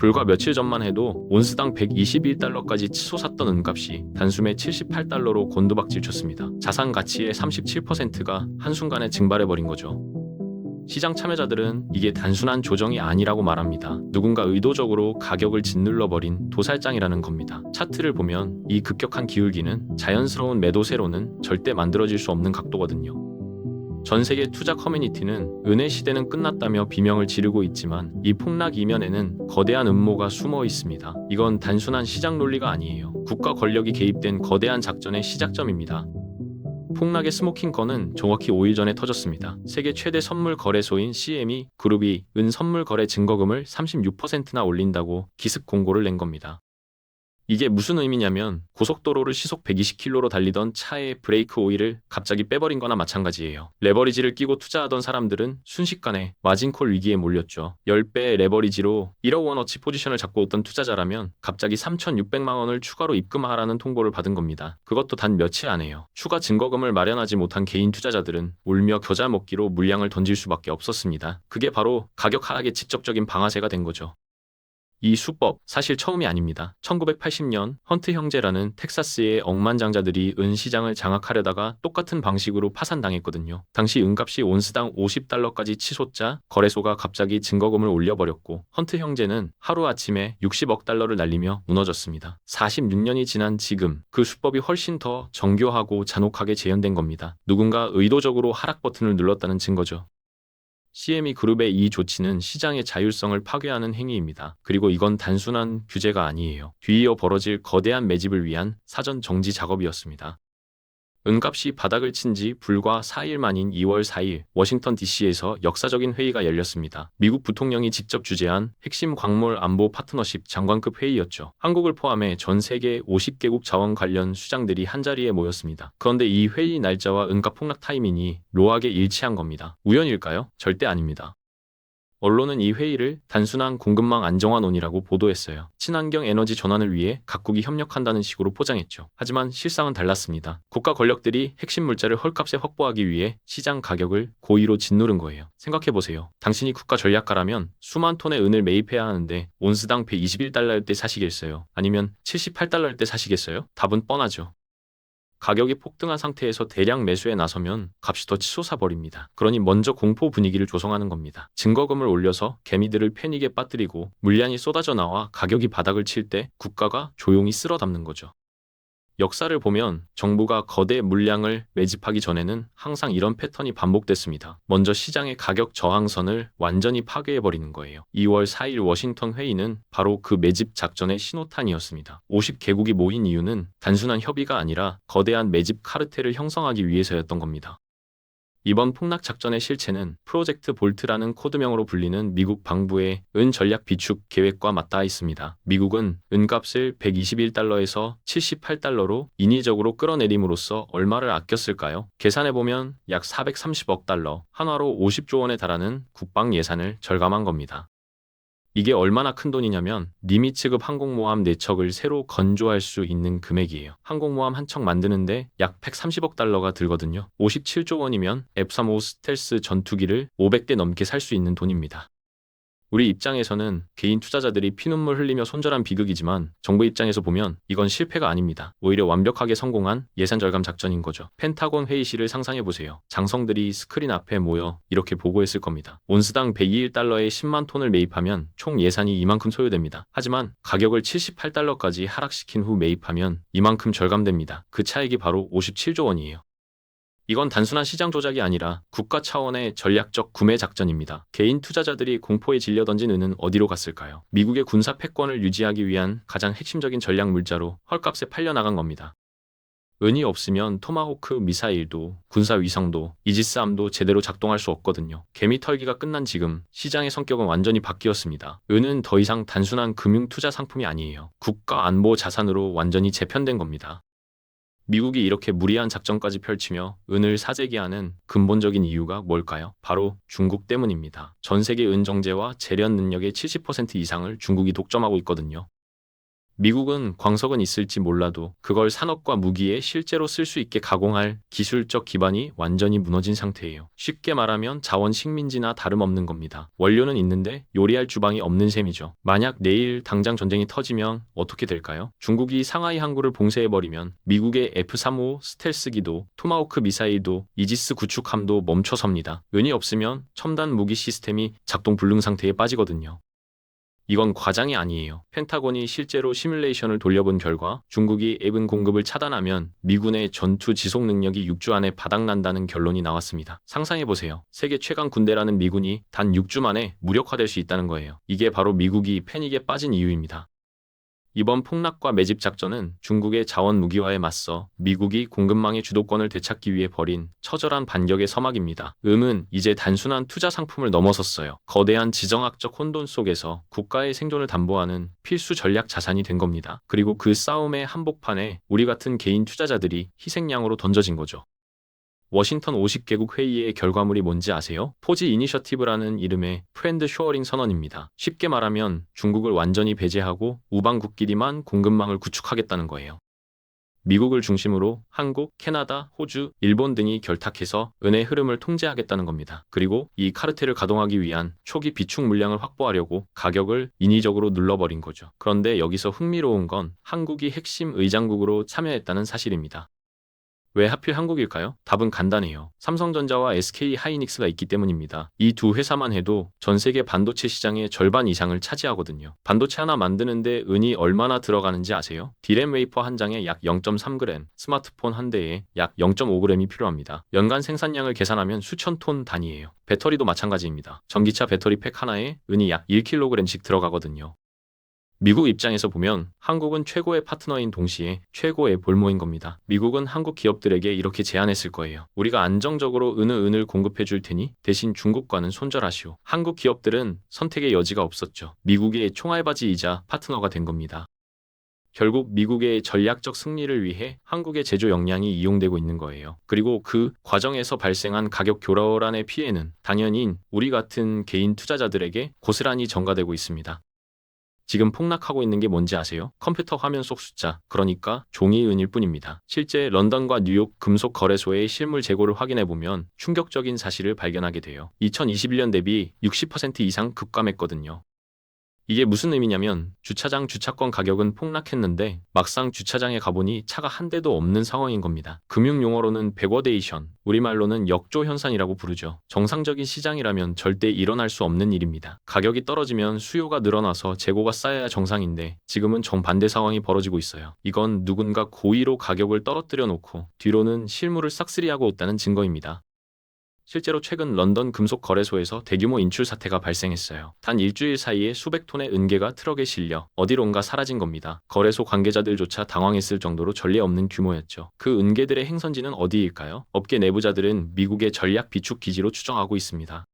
불과 며칠 전만 해도 온스당 121달러까지 치솟았던 은값이 단숨에 78달러로 곤두박질 쳤습니다. 자산 가치의 37%가 한순간에 증발해버린 거죠. 시장 참여자들은 이게 단순한 조정이 아니라고 말합니다. 누군가 의도적으로 가격을 짓눌러버린 도살장이라는 겁니다. 차트를 보면 이 급격한 기울기는 자연스러운 매도세로는 절대 만들어질 수 없는 각도거든요. 전 세계 투자 커뮤니티는 은혜 시대는 끝났다며 비명을 지르고 있지만 이 폭락 이면에는 거대한 음모가 숨어 있습니다. 이건 단순한 시장 논리가 아니에요. 국가 권력이 개입된 거대한 작전의 시작점입니다. 폭락의 스모킹 건은 정확히 5일 전에 터졌습니다. 세계 최대 선물 거래소인 CME 그룹이 은 선물 거래 증거금을 36%나 올린다고 기습 공고를 낸 겁니다. 이게 무슨 의미냐면 고속도로를 시속 120km로 달리던 차의 브레이크 오일을 갑자기 빼버린 거나 마찬가지예요. 레버리지를 끼고 투자하던 사람들은 순식간에 마진콜 위기에 몰렸죠. 10배의 레버리지로 1억 원어치 포지션을 잡고 있던 투자자라면 갑자기 3,600만 원을 추가로 입금하라는 통보를 받은 겁니다. 그것도 단 며칠 안에요. 추가 증거금을 마련하지 못한 개인 투자자들은 울며 겨자 먹기로 물량을 던질 수밖에 없었습니다. 그게 바로 가격 하락의 직접적인 방아쇠가 된 거죠. 이 수법 사실 처음이 아닙니다. 1980년 헌트 형제라는 텍사스의 억만장자들이 은 시장을 장악하려다가 똑같은 방식으로 파산당했거든요. 당시 은값이 온스당 50달러까지 치솟자 거래소가 갑자기 증거금을 올려버렸고 헌트 형제는 하루아침에 60억 달러를 날리며 무너졌습니다. 46년이 지난 지금 그 수법이 훨씬 더 정교하고 잔혹하게 재현된 겁니다. 누군가 의도적으로 하락 버튼을 눌렀다는 증거죠. CME 그룹의 이 조치는 시장의 자율성을 파괴하는 행위입니다. 그리고 이건 단순한 규제가 아니에요. 뒤이어 벌어질 거대한 매집을 위한 사전 정지 작업이었습니다. 은값이 바닥을 친 지 불과 4일 만인 2월 4일 워싱턴 DC에서 역사적인 회의가 열렸습니다. 미국 부통령이 직접 주재한 핵심 광물 안보 파트너십 장관급 회의였죠. 한국을 포함해 전 세계 50개국 자원 관련 수장들이 한자리에 모였습니다. 그런데 이 회의 날짜와 은값 폭락 타이밍이 묘하게 일치한 겁니다. 우연일까요? 절대 아닙니다. 언론은 이 회의를 단순한 공급망 안정화논의라고 보도했어요. 친환경 에너지 전환을 위해 각국이 협력한다는 식으로 포장했죠. 하지만 실상은 달랐습니다. 국가 권력들이 핵심 물자를 헐값에 확보하기 위해 시장 가격을 고의로 짓누른 거예요. 생각해보세요. 당신이 국가 전략가라면 수만 톤의 은을 매입해야 하는데 온스당 121달러일 때 사시겠어요? 아니면 78달러일 때 사시겠어요? 답은 뻔하죠. 가격이 폭등한 상태에서 대량 매수에 나서면 값이 더 치솟아 버립니다. 그러니 먼저 공포 분위기를 조성하는 겁니다. 증거금을 올려서 개미들을 패닉에 빠뜨리고 물량이 쏟아져 나와 가격이 바닥을 칠 때 국가가 조용히 쓸어 담는 거죠. 역사를 보면 정부가 거대 물량을 매집하기 전에는 항상 이런 패턴이 반복됐습니다. 먼저 시장의 가격 저항선을 완전히 파괴해버리는 거예요. 2월 4일 워싱턴 회의는 바로 그 매집 작전의 신호탄이었습니다. 50개국이 모인 이유는 단순한 협의가 아니라 거대한 매집 카르텔을 형성하기 위해서였던 겁니다. 이번 폭락 작전의 실체는 프로젝트 볼트라는 코드명으로 불리는 미국 방부의 은 전략 비축 계획과 맞닿아 있습니다. 미국은 은값을 121달러에서 78달러로 인위적으로 끌어내림으로써 얼마를 아꼈을까요? 계산해보면 약 430억 달러, 한화로 50조 원에 달하는 국방 예산을 절감한 겁니다. 이게 얼마나 큰 돈이냐면 니미츠급 항공모함 4척을 새로 건조할 수 있는 금액이에요. 항공모함 한 척 만드는데 약 130억 달러가 들거든요. 57조 원이면 F-35 스텔스 전투기를 500대 넘게 살 수 있는 돈입니다. 우리 입장에서는 개인 투자자들이 피눈물 흘리며 손절한 비극이지만 정부 입장에서 보면 이건 실패가 아닙니다. 오히려 완벽하게 성공한 예산 절감 작전인 거죠. 펜타곤 회의실을 상상해보세요. 장성들이 스크린 앞에 모여 이렇게 보고했을 겁니다. 온스당 121달러에 10만 톤을 매입하면 총 예산이 이만큼 소요됩니다. 하지만 가격을 78달러까지 하락시킨 후 매입하면 이만큼 절감됩니다. 그 차익이 바로 57조 원이에요. 이건 단순한 시장 조작이 아니라 국가 차원의 전략적 구매 작전입니다. 개인 투자자들이 공포에 질려 던진 은은 어디로 갔을까요? 미국의 군사 패권을 유지하기 위한 가장 핵심적인 전략 물자로 헐값에 팔려나간 겁니다. 은이 없으면 토마호크 미사일도 군사 위성도 이지스함도 제대로 작동할 수 없거든요. 개미 털기가 끝난 지금 시장의 성격은 완전히 바뀌었습니다. 은은 더 이상 단순한 금융 투자 상품이 아니에요. 국가 안보 자산으로 완전히 재편된 겁니다. 미국이 이렇게 무리한 작전까지 펼치며 은을 사재기 하는 근본적인 이유가 뭘까요? 바로 중국 때문입니다. 전 세계 은 정제와 재련 능력의 70% 이상을 중국이 독점하고 있거든요. 미국은 광석은 있을지 몰라도 그걸 산업과 무기에 실제로 쓸 수 있게 가공할 기술적 기반이 완전히 무너진 상태예요. 쉽게 말하면 자원 식민지나 다름없는 겁니다. 원료는 있는데 요리할 주방이 없는 셈이죠. 만약 내일 당장 전쟁이 터지면 어떻게 될까요? 중국이 상하이 항구를 봉쇄해버리면 미국의 F-35 스텔스기도, 토마호크 미사일도, 이지스 구축함도 멈춰섭니다. 은이 없으면 첨단 무기 시스템이 작동 불능 상태에 빠지거든요. 이건 과장이 아니에요. 펜타곤이 실제로 시뮬레이션을 돌려본 결과 중국이 F 공급을 차단하면 미군의 전투 지속 능력이 6주 안에 바닥난다는 결론이 나왔습니다. 상상해보세요. 세계 최강 군대라는 미군이 단 6주 만에 무력화될 수 있다는 거예요. 이게 바로 미국이 패닉에 빠진 이유입니다. 이번 폭락과 매집 작전은 중국의 자원 무기화에 맞서 미국이 공급망의 주도권을 되찾기 위해 벌인 처절한 반격의 서막입니다. 은 이제 단순한 투자 상품을 넘어섰어요. 거대한 지정학적 혼돈 속에서 국가의 생존을 담보하는 필수 전략 자산이 된 겁니다. 그리고 그 싸움의 한복판에 우리 같은 개인 투자자들이 희생양으로 던져진 거죠. 워싱턴 50개국 회의의 결과물이 뭔지 아세요? 포지 이니셔티브라는 이름의 프렌드 쇼어링 선언입니다. 쉽게 말하면 중국을 완전히 배제하고 우방국끼리만 공급망을 구축하겠다는 거예요. 미국을 중심으로 한국, 캐나다, 호주, 일본 등이 결탁해서 은의 흐름을 통제하겠다는 겁니다. 그리고 이 카르텔을 가동하기 위한 초기 비축 물량을 확보하려고 가격을 인위적으로 눌러버린 거죠. 그런데 여기서 흥미로운 건 한국이 핵심 의장국으로 참여했다는 사실입니다. 왜 하필 한국일까요? 답은 간단해요. 삼성전자와 SK 하이닉스가 있기 때문입니다. 이 두 회사만 해도 전 세계 반도체 시장의 절반 이상을 차지하거든요. 반도체 하나 만드는데 은이 얼마나 들어가는지 아세요? 디램 웨이퍼 한 장에 약 0.3g, 스마트폰 한 대에 약 0.5g이 필요합니다. 연간 생산량을 계산하면 수천 톤 단위예요. 배터리도 마찬가지입니다. 전기차 배터리 팩 하나에 은이 약 1kg씩 들어가거든요. 미국 입장에서 보면 한국은 최고의 파트너인 동시에 최고의 볼모인 겁니다. 미국은 한국 기업들에게 이렇게 제안했을 거예요. 우리가 안정적으로 은을 공급해 줄 테니 대신 중국과는 손절하시오. 한국 기업들은 선택의 여지가 없었죠. 미국의 총알바지이자 파트너가 된 겁니다. 결국 미국의 전략적 승리를 위해 한국의 제조 역량이 이용되고 있는 거예요. 그리고 그 과정에서 발생한 가격 교란의 피해는 당연히 우리 같은 개인 투자자들에게 고스란히 전가되고 있습니다. 지금 폭락하고 있는 게 뭔지 아세요? 컴퓨터 화면 속 숫자, 그러니까 종이은일 뿐입니다. 실제 런던과 뉴욕 금속 거래소의 실물 재고를 확인해보면 충격적인 사실을 발견하게 돼요. 2021년 대비 60% 이상 급감했거든요. 이게 무슨 의미냐면 주차장 주차권 가격은 폭락했는데 막상 주차장에 가보니 차가 한 대도 없는 상황인 겁니다. 금융용어로는 백워데이션, 우리말로는 역조 현상이라고 부르죠. 정상적인 시장이라면 절대 일어날 수 없는 일입니다. 가격이 떨어지면 수요가 늘어나서 재고가 쌓여야 정상인데 지금은 정반대 상황이 벌어지고 있어요. 이건 누군가 고의로 가격을 떨어뜨려 놓고 뒤로는 실물을 싹쓸이하고 있다는 증거입니다. 실제로 최근 런던 금속 거래소에서 대규모 인출 사태가 발생했어요. 단 일주일 사이에 수백 톤의 은계가 트럭에 실려 어디론가 사라진 겁니다. 거래소 관계자들조차 당황했을 정도로 전례 없는 규모였죠. 그 은계들의 행선지는 어디일까요? 업계 내부자들은 미국의 전략 비축 기지로 추정하고 있습니다.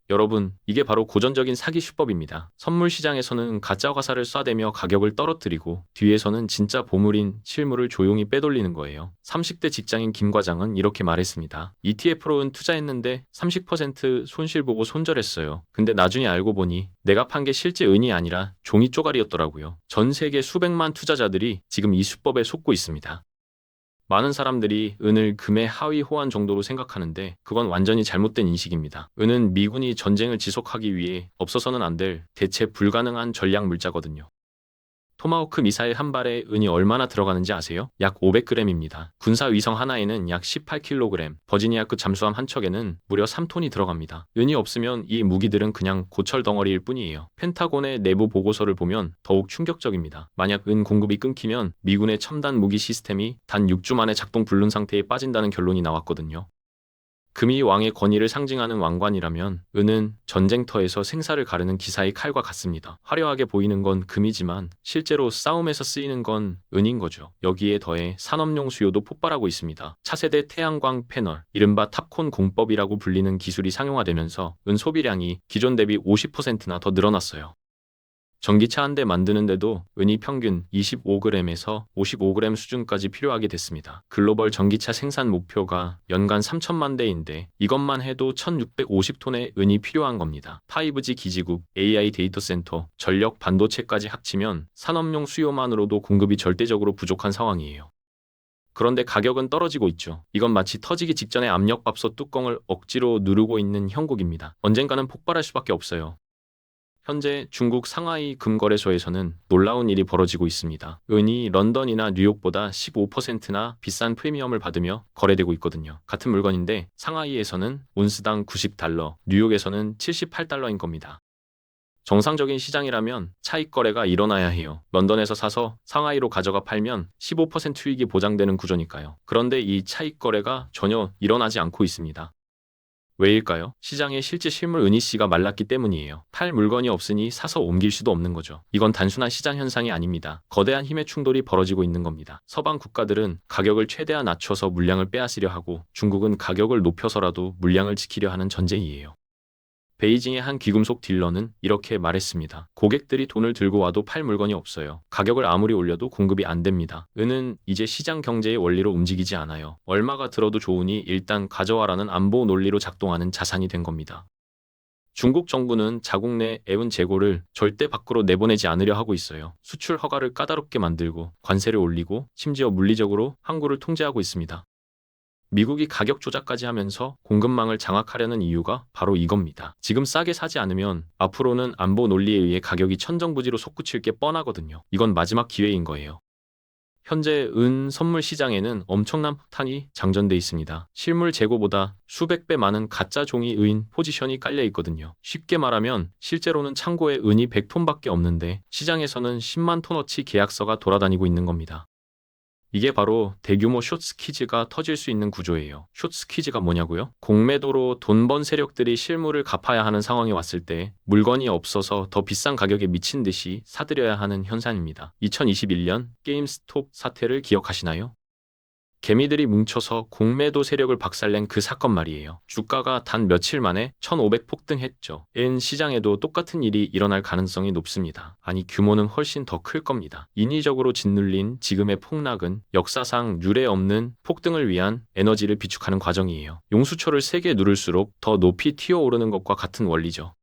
여러분, 이게 바로 고전적인 사기 수법입니다. 선물 시장에서는 가짜 화살을 쏴대며 가격을 떨어뜨리고 뒤에서는 진짜 보물인 실물을 조용히 빼돌리는 거예요. 30대 직장인 김 과장은 이렇게 말했습니다. ETF로 은 투자했는데 30% 손실 보고 손절했어요. 근데 나중에 알고 보니 내가 판 게 실제 은이 아니라 종이 쪼가리였더라고요. 전 세계 수백만 투자자들이 지금 이 수법에 속고 있습니다. 많은 사람들이 은을 금의 하위 호환 정도로 생각하는데 그건 완전히 잘못된 인식입니다. 은은 미군이 전쟁을 지속하기 위해 없어서는 안 될 대체 불가능한 전략 물자거든요. 토마호크 미사일 한 발에 은이 얼마나 들어가는지 아세요? 약 500g입니다. 군사 위성 하나에는 약 18kg, 버지니아급 잠수함 한 척에는 무려 3톤이 들어갑니다. 은이 없으면 이 무기들은 그냥 고철 덩어리일 뿐이에요. 펜타곤의 내부 보고서를 보면 더욱 충격적입니다. 만약 은 공급이 끊기면 미군의 첨단 무기 시스템이 단 6주 만에 작동 불능 상태에 빠진다는 결론이 나왔거든요. 금이 왕의 권위를 상징하는 왕관이라면 은은 전쟁터에서 생사를 가르는 기사의 칼과 같습니다. 화려하게 보이는 건 금이지만 실제로 싸움에서 쓰이는 건 은인 거죠. 여기에 더해 산업용 수요도 폭발하고 있습니다. 차세대 태양광 패널, 이른바 탑콘 공법이라고 불리는 기술이 상용화되면서 은 소비량이 기존 대비 50%나 더 늘어났어요. 전기차 한 대 만드는데도 은이 평균 25g에서 55g 수준까지 필요하게 됐습니다. 글로벌 전기차 생산 목표가 연간 3천만 대인데 이것만 해도 1650톤의 은이 필요한 겁니다. 5G 기지국, AI 데이터 센터, 전력 반도체까지 합치면 산업용 수요만으로도 공급이 절대적으로 부족한 상황이에요. 그런데 가격은 떨어지고 있죠. 이건 마치 터지기 직전에 압력밥솥 뚜껑을 억지로 누르고 있는 형국입니다. 언젠가는 폭발할 수밖에 없어요. 현재 중국 상하이 금거래소에서는 놀라운 일이 벌어지고 있습니다. 은이 런던이나 뉴욕보다 15%나 비싼 프리미엄을 받으며 거래되고 있거든요. 같은 물건인데 상하이에서는 온스당 90달러, 뉴욕에서는 78달러인 겁니다. 정상적인 시장이라면 차익 거래가 일어나야 해요. 런던에서 사서 상하이로 가져가 팔면 15% 수익이 보장되는 구조니까요. 그런데 이 차익 거래가 전혀 일어나지 않고 있습니다. 왜일까요? 시장의 실제 실물 은이씨가 말랐기 때문이에요. 팔 물건이 없으니 사서 옮길 수도 없는 거죠. 이건 단순한 시장 현상이 아닙니다. 거대한 힘의 충돌이 벌어지고 있는 겁니다. 서방 국가들은 가격을 최대한 낮춰서 물량을 빼앗으려 하고 중국은 가격을 높여서라도 물량을 지키려 하는 전쟁이에요. 베이징의 한 귀금속 딜러는 이렇게 말했습니다. 고객들이 돈을 들고 와도 팔 물건이 없어요. 가격을 아무리 올려도 공급이 안 됩니다. 은은 이제 시장 경제의 원리로 움직이지 않아요. 얼마가 들어도 좋으니 일단 가져와라는 안보 논리로 작동하는 자산이 된 겁니다. 중국 정부는 자국 내 애운 재고를 절대 밖으로 내보내지 않으려 하고 있어요. 수출 허가를 까다롭게 만들고 관세를 올리고 심지어 물리적으로 항구를 통제하고 있습니다. 미국이 가격 조작까지 하면서 공급망을 장악하려는 이유가 바로 이겁니다. 지금 싸게 사지 않으면 앞으로는 안보 논리에 의해 가격이 천정부지로 솟구칠 게 뻔하거든요. 이건 마지막 기회인 거예요. 현재 은 선물 시장에는 엄청난 폭탄이 장전돼 있습니다. 실물 재고보다 수백 배 많은 가짜 종이 은 포지션이 깔려 있거든요. 쉽게 말하면 실제로는 창고에 은이 100톤밖에 없는데 시장에서는 10만 톤어치 계약서가 돌아다니고 있는 겁니다. 이게 바로 대규모 숏스퀴즈가 터질 수 있는 구조예요. 숏스퀴즈가 뭐냐고요? 공매도로 돈 번 세력들이 실물을 갚아야 하는 상황이 왔을 때 물건이 없어서 더 비싼 가격에 미친 듯이 사들여야 하는 현상입니다. 2021년 게임스톱 사태를 기억하시나요? 개미들이 뭉쳐서 공매도 세력을 박살낸 그 사건 말이에요. 주가가 단 며칠 만에 1500 폭등했죠. 엔 시장에도 똑같은 일이 일어날 가능성이 높습니다. 아니 규모는 훨씬 더 클 겁니다. 인위적으로 짓눌린 지금의 폭락은 역사상 유례 없는 폭등을 위한 에너지를 비축하는 과정이에요. 용수초를 세게 누를수록 더 높이 튀어오르는 것과 같은 원리죠.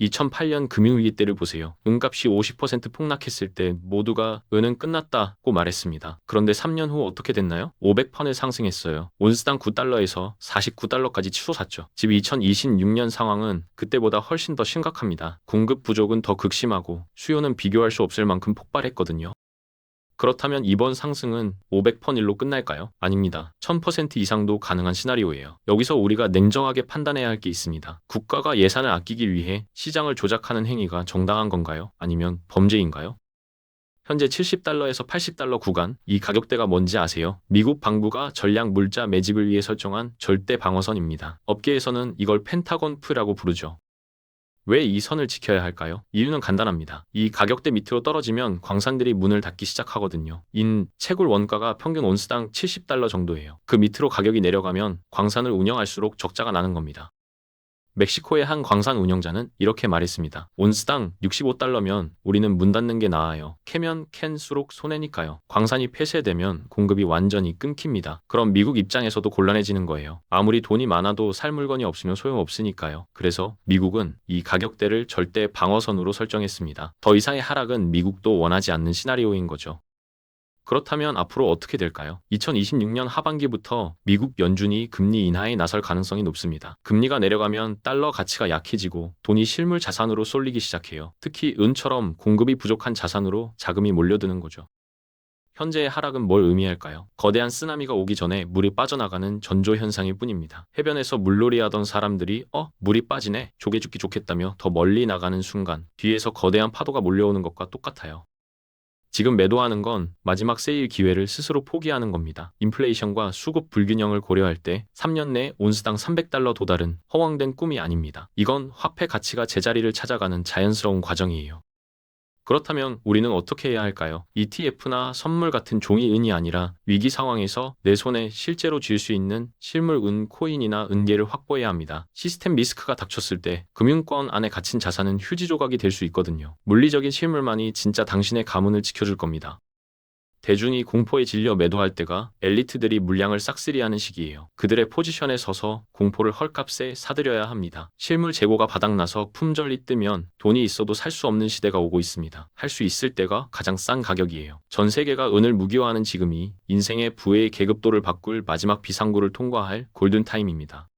2008년 금융위기 때를 보세요. 은값이 50% 폭락했을 때 모두가 은은 끝났다고 말했습니다. 그런데 3년 후 어떻게 됐나요? 500%를 상승했어요. 온스당 9달러에서 49달러까지 치솟았죠. 즉 2026년 상황은 그때보다 훨씬 더 심각합니다. 공급 부족은 더 극심하고 수요는 비교할 수 없을 만큼 폭발했거든요. 그렇다면 이번 상승은 500%일로 끝날까요? 아닙니다. 1000% 이상도 가능한 시나리오예요. 여기서 우리가 냉정하게 판단해야 할 게 있습니다. 국가가 예산을 아끼기 위해 시장을 조작하는 행위가 정당한 건가요? 아니면 범죄인가요? 현재 70달러에서 80달러 구간, 이 가격대가 뭔지 아세요? 미국 방부가 전략 물자 매집을 위해 설정한 절대 방어선입니다. 업계에서는 이걸 펜타곤프라고 부르죠. 왜 이 선을 지켜야 할까요? 이유는 간단합니다. 이 가격대 밑으로 떨어지면 광산들이 문을 닫기 시작하거든요. 채굴 원가가 평균 온스당 70달러 정도예요. 그 밑으로 가격이 내려가면 광산을 운영할수록 적자가 나는 겁니다. 멕시코의 한 광산 운영자는 이렇게 말했습니다. 온스당 65달러면 우리는 문 닫는 게 나아요. 캐면 캔수록 손해니까요. 광산이 폐쇄되면 공급이 완전히 끊깁니다. 그럼 미국 입장에서도 곤란해지는 거예요. 아무리 돈이 많아도 살 물건이 없으면 소용없으니까요. 그래서 미국은 이 가격대를 절대 방어선으로 설정했습니다. 더 이상의 하락은 미국도 원하지 않는 시나리오인 거죠. 그렇다면 앞으로 어떻게 될까요? 2026년 하반기부터 미국 연준이 금리 인하에 나설 가능성이 높습니다. 금리가 내려가면 달러 가치가 약해지고 돈이 실물 자산으로 쏠리기 시작해요. 특히 은처럼 공급이 부족한 자산으로 자금이 몰려드는 거죠. 현재의 하락은 뭘 의미할까요? 거대한 쓰나미가 오기 전에 물이 빠져나가는 전조 현상일 뿐입니다. 해변에서 물놀이 하던 사람들이 물이 빠지네? 조개 죽기 좋겠다며 더 멀리 나가는 순간 뒤에서 거대한 파도가 몰려오는 것과 똑같아요. 지금 매도하는 건 마지막 세일 기회를 스스로 포기하는 겁니다. 인플레이션과 수급 불균형을 고려할 때 3년 내 온스당 300달러 도달은 허황된 꿈이 아닙니다. 이건 화폐 가치가 제자리를 찾아가는 자연스러운 과정이에요. 그렇다면 우리는 어떻게 해야 할까요? ETF나 선물 같은 종이 은이 아니라 위기 상황에서 내 손에 실제로 쥘 수 있는 실물 은 코인이나 은계를 확보해야 합니다. 시스템 리스크가 닥쳤을 때 금융권 안에 갇힌 자산은 휴지 조각이 될 수 있거든요. 물리적인 실물만이 진짜 당신의 가문을 지켜줄 겁니다. 대중이 공포에 질려 매도할 때가 엘리트들이 물량을 싹쓸이하는 시기예요. 그들의 포지션에 서서 공포를 헐값에 사들여야 합니다. 실물 재고가 바닥나서 품절이 뜨면 돈이 있어도 살 수 없는 시대가 오고 있습니다. 할 수 있을 때가 가장 싼 가격이에요. 전 세계가 은을 무기화하는 지금이 인생의 부의 계급도를 바꿀 마지막 비상구를 통과할 골든타임입니다.